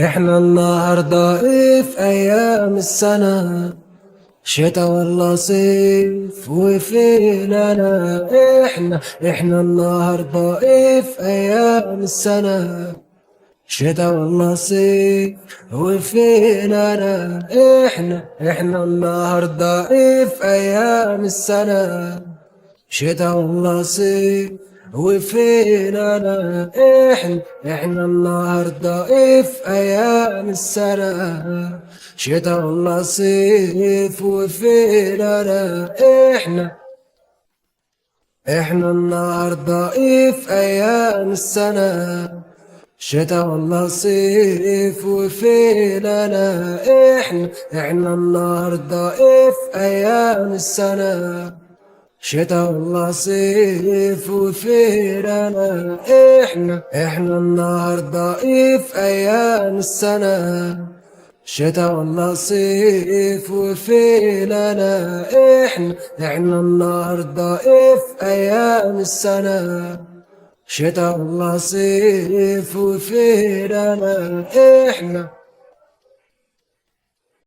احنا النهاردة ايه في ايام السنة؟ شتا ولا صيف وفين انا؟ احنا النهاردة ايه في ايام السنة؟ شتا ولا صيف وفين انا؟ احنا النهاردة ايه في ايام السنة؟ شتا ولا صيف وفين انا؟ احنا النهارده ايه في ايام السنة؟ شتا ولا صيف وفين انا؟ احنا النهارده ايه في ايام السنة؟ شتا ولا صيف وفين انا؟ احنا النهارده ايه في ايام السنة؟ شتا ولا صيف وفين انا؟ احنا النهارده ايه في ايام السنة؟ شتا ولا صيف وفين انا؟ احنا النهارده ايه في ايام السنة؟ شتا ولا صيف وفين انا؟